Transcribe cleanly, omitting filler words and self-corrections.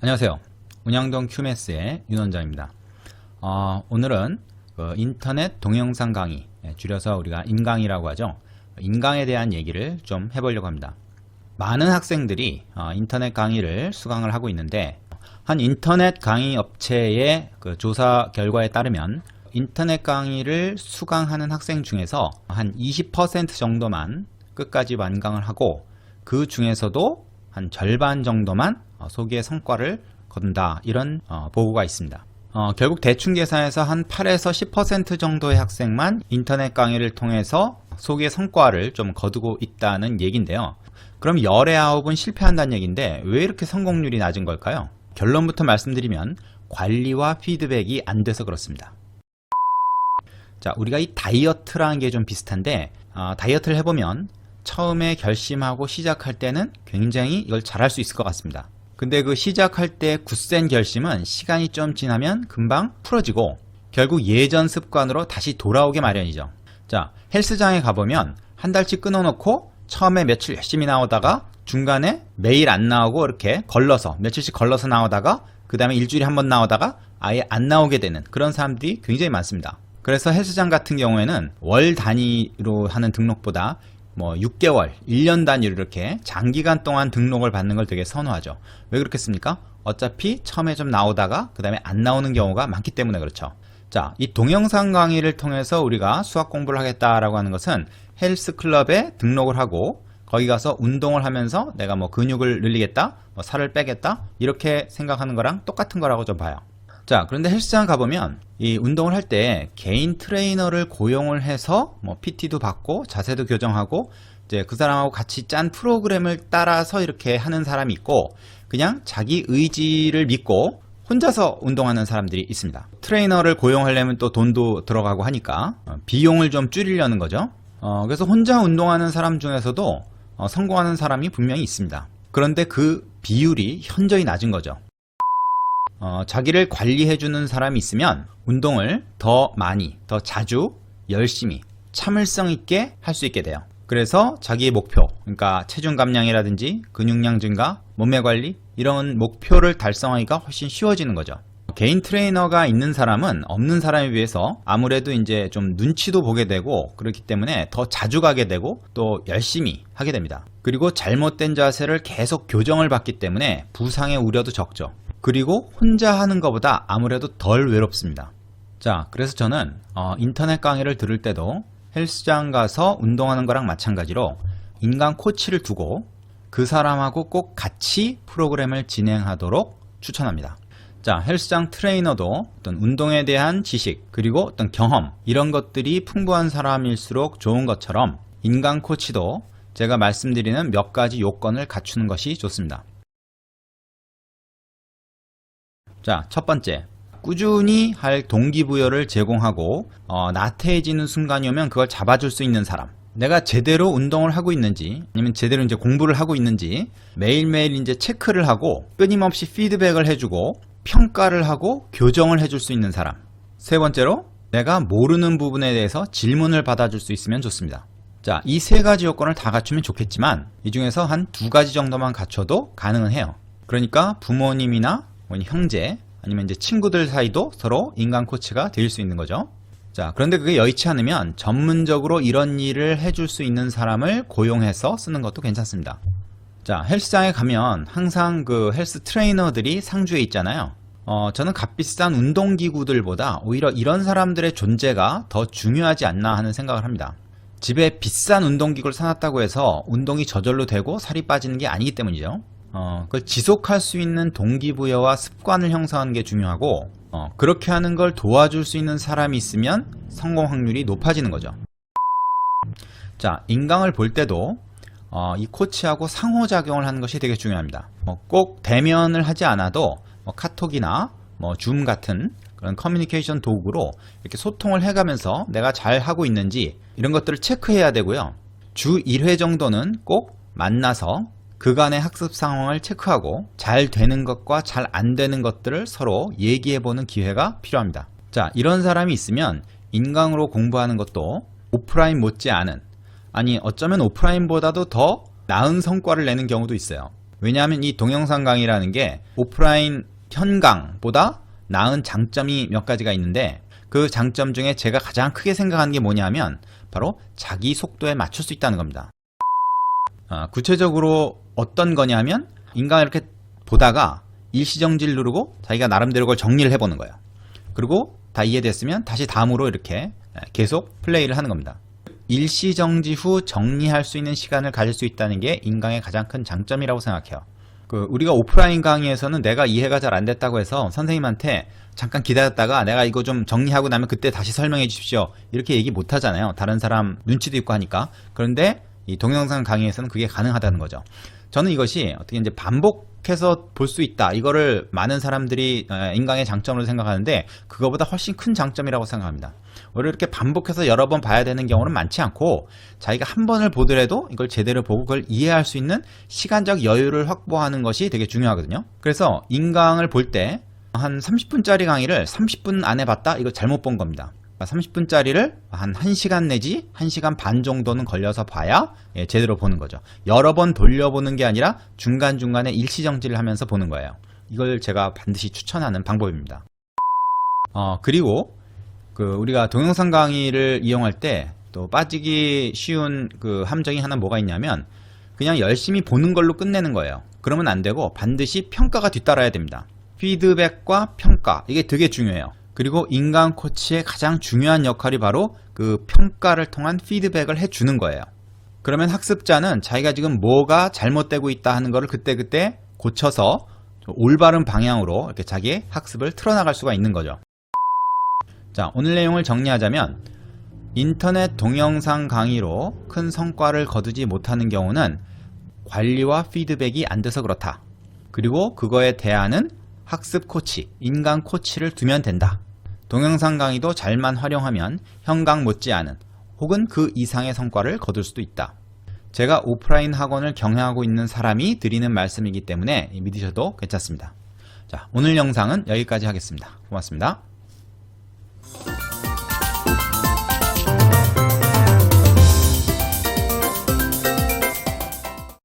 안녕하세요. 운양동 QMS의 윤 원장입니다. 오늘은 인터넷 동영상 강의, 줄여서 우리가 인강이라고 하죠. 인강에 대한 얘기를 좀 해보려고 합니다. 많은 학생들이 인터넷 강의를 수강을 하고 있는데, 한 인터넷 강의 업체의 조사 결과에 따르면 인터넷 강의를 수강하는 학생 중에서 한 20% 정도만 끝까지 완강을 하고, 그 중에서도 한 절반 정도만 소기의 성과를 거둔다, 이런 보고가 있습니다. 결국 대충 계산해서 한 8에서 10% 정도의 학생만 인터넷 강의를 통해서 소기의 성과를 좀 거두고 있다는 얘기인데요. 그럼 열의 9은 실패한다는 얘기인데 왜 이렇게 성공률이 낮은 걸까요? 결론부터 말씀드리면 관리와 피드백이 안 돼서 그렇습니다. 자, 우리가 이 다이어트라는 게 좀 비슷한데, 다이어트를 해보면 처음에 결심하고 시작할 때는 굉장히 이걸 잘할 수 있을 것 같습니다. 근데 그 시작할 때 굳센 결심은 시간이 좀 지나면 금방 풀어지고 결국 예전 습관으로 다시 돌아오게 마련이죠. 자, 헬스장에 가보면 한 달치 끊어놓고 처음에 며칠 열심히 나오다가 중간에 매일 안 나오고 이렇게 걸러서 며칠씩 걸러서 나오다가 그 다음에 일주일에 한 번 나오다가 아예 안 나오게 되는 그런 사람들이 굉장히 많습니다. 그래서 헬스장 같은 경우에는 월 단위로 하는 등록보다 6개월, 1년 단위로 이렇게 장기간 동안 등록을 받는 걸 되게 선호하죠. 왜 그렇겠습니까? 어차피 처음에 좀 나오다가 그 다음에 안 나오는 경우가 많기 때문에 그렇죠. 자, 이 동영상 강의를 통해서 우리가 수학 공부를 하겠다라고 하는 것은 헬스클럽에 등록을 하고 거기 가서 운동을 하면서 내가 근육을 늘리겠다, 살을 빼겠다, 이렇게 생각하는 거랑 똑같은 거라고 좀 봐요. 자, 그런데 헬스장 가보면 이 운동을 할 때 개인 트레이너를 고용을 해서 PT도 받고 자세도 교정하고 이제 그 사람하고 같이 짠 프로그램을 따라서 이렇게 하는 사람이 있고, 그냥 자기 의지를 믿고 혼자서 운동하는 사람들이 있습니다. 트레이너를 고용하려면 또 돈도 들어가고 하니까 비용을 좀 줄이려는 거죠. 그래서 혼자 운동하는 사람 중에서도 성공하는 사람이 분명히 있습니다. 그런데 그 비율이 현저히 낮은 거죠. 자기를 관리해주는 사람이 있으면 운동을 더 많이, 더 자주, 열심히, 참을성 있게 할 수 있게 돼요. 그래서 자기의 목표, 그러니까 체중 감량이라든지 근육량 증가, 몸매 관리, 이런 목표를 달성하기가 훨씬 쉬워지는 거죠. 개인 트레이너가 있는 사람은 없는 사람에 비해서 아무래도 이제 좀 눈치도 보게 되고 그렇기 때문에 더 자주 가게 되고 또 열심히 하게 됩니다. 그리고 잘못된 자세를 계속 교정을 받기 때문에 부상의 우려도 적죠. 그리고 혼자 하는 것보다 아무래도 덜 외롭습니다. 자, 그래서 저는 인터넷 강의를 들을 때도 헬스장 가서 운동하는 거랑 마찬가지로 인간 코치를 두고 그 사람하고 꼭 같이 프로그램을 진행하도록 추천합니다. 자, 헬스장 트레이너도 어떤 운동에 대한 지식 그리고 어떤 경험, 이런 것들이 풍부한 사람일수록 좋은 것처럼 인간 코치도 제가 말씀드리는 몇 가지 요건을 갖추는 것이 좋습니다. 자, 첫 번째, 꾸준히 할 동기부여를 제공하고 나태해지는 순간이 오면 그걸 잡아줄 수 있는 사람. 내가 제대로 운동을 하고 있는지 아니면 제대로 이제 공부를 하고 있는지 매일매일 이제 체크를 하고 끊임없이 피드백을 해주고 평가를 하고 교정을 해줄 수 있는 사람. 세 번째로, 내가 모르는 부분에 대해서 질문을 받아줄 수 있으면 좋습니다. 자, 이 세 가지 요건을 다 갖추면 좋겠지만 이 중에서 한 2가지 정도만 갖춰도 가능은 해요. 그러니까 부모님이나 형제 아니면 이제 친구들 사이도 서로 인간 코치가 될 수 있는 거죠. 자, 그런데 그게 여의치 않으면 전문적으로 이런 일을 해줄 수 있는 사람을 고용해서 쓰는 것도 괜찮습니다. 자, 헬스장에 가면 항상 그 헬스 트레이너들이 상주에 있잖아요. 저는 값비싼 운동기구들보다 오히려 이런 사람들의 존재가 더 중요하지 않나 하는 생각을 합니다. 집에 비싼 운동기구를 사놨다고 해서 운동이 저절로 되고 살이 빠지는 게 아니기 때문이죠. 그걸 지속할 수 있는 동기부여와 습관을 형성하는 게 중요하고, 그렇게 하는 걸 도와줄 수 있는 사람이 있으면 성공 확률이 높아지는 거죠. 자, 인강을 볼 때도 이 코치하고 상호작용을 하는 것이 되게 중요합니다. 꼭 대면을 하지 않아도 카톡이나 줌 같은 그런 커뮤니케이션 도구로 이렇게 소통을 해가면서 내가 잘 하고 있는지 이런 것들을 체크해야 되고요. 주 1회 정도는 꼭 만나서 그간의 학습 상황을 체크하고 잘 되는 것과 잘 안 되는 것들을 서로 얘기해보는 기회가 필요합니다. 자, 이런 사람이 있으면 인강으로 공부하는 것도 오프라인 못지않은, 아니 어쩌면 오프라인보다도 더 나은 성과를 내는 경우도 있어요. 왜냐하면 이 동영상 강의라는 게 오프라인 현강보다 나은 장점이 몇 가지가 있는데, 그 장점 중에 제가 가장 크게 생각하는 게 뭐냐면 바로 자기 속도에 맞출 수 있다는 겁니다. 구체적으로 어떤 거냐면 인강을 이렇게 보다가 일시정지를 누르고 자기가 나름대로 그걸 정리를 해보는 거예요. 그리고 다 이해됐으면 다시 다음으로 이렇게 계속 플레이를 하는 겁니다. 일시정지 후 정리할 수 있는 시간을 가질 수 있다는 게 인강의 가장 큰 장점이라고 생각해요. 우리가 오프라인 강의에서는 내가 이해가 잘 안 됐다고 해서 선생님한테 잠깐 기다렸다가 내가 이거 좀 정리하고 나면 그때 다시 설명해 주십시오, 이렇게 얘기 못 하잖아요. 다른 사람 눈치도 있고 하니까. 그런데 이 동영상 강의에서는 그게 가능하다는 거죠. 저는 이것이 어떻게 이제 반복해서 볼 수 있다, 이거를 많은 사람들이 인강의 장점으로 생각하는데 그거보다 훨씬 큰 장점이라고 생각합니다. 오히려 이렇게 반복해서 여러 번 봐야 되는 경우는 많지 않고, 자기가 한 번을 보더라도 이걸 제대로 보고 그걸 이해할 수 있는 시간적 여유를 확보하는 것이 되게 중요하거든요. 그래서 인강을 볼 때 한 30분짜리 강의를 30분 안에 봤다? 이거 잘못 본 겁니다. 30분짜리를 한 1시간 내지 1시간 반 정도는 걸려서 봐야 제대로 보는 거죠. 여러 번 돌려보는 게 아니라 중간중간에 일시정지를 하면서 보는 거예요. 이걸 제가 반드시 추천하는 방법입니다. 그리고 우리가 동영상 강의를 이용할 때 또 빠지기 쉬운 함정이 하나 뭐가 있냐면, 그냥 열심히 보는 걸로 끝내는 거예요. 그러면 안 되고 반드시 평가가 뒤따라야 됩니다. 피드백과 평가, 이게 되게 중요해요. 그리고 인강 코치의 가장 중요한 역할이 바로 그 평가를 통한 피드백을 해주는 거예요. 그러면 학습자는 자기가 지금 뭐가 잘못되고 있다 하는 거를 그때그때 고쳐서 올바른 방향으로 이렇게 자기의 학습을 틀어나갈 수가 있는 거죠. 자, 오늘 내용을 정리하자면, 인터넷 동영상 강의로 큰 성과를 거두지 못하는 경우는 관리와 피드백이 안 돼서 그렇다. 그리고 그거에 대안은 학습 코치, 인강 코치를 두면 된다. 동영상 강의도 잘만 활용하면 현강 못지않은 혹은 그 이상의 성과를 거둘 수도 있다. 제가 오프라인 학원을 경영하고 있는 사람이 드리는 말씀이기 때문에 믿으셔도 괜찮습니다. 자, 오늘 영상은 여기까지 하겠습니다. 고맙습니다.